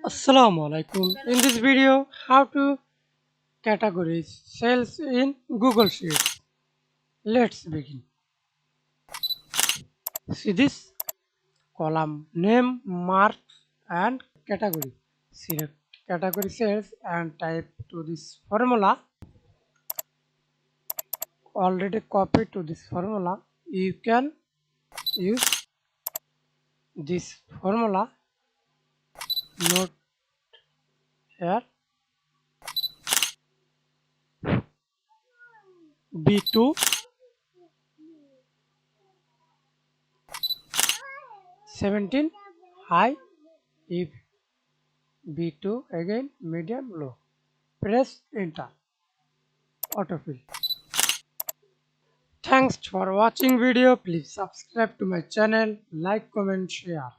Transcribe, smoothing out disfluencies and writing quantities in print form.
Assalamu Walaikum. In this video, how to categorize cells in Google Sheets. Let's begin. See this column name, marks and category. Select category cells and type to this formula. Already copied to this formula. You can use this formula. Note here B2 17 high, if B2 again medium low. Press enter. Autofill. Thanks for watching video. Please subscribe to my channel, like, comment, share.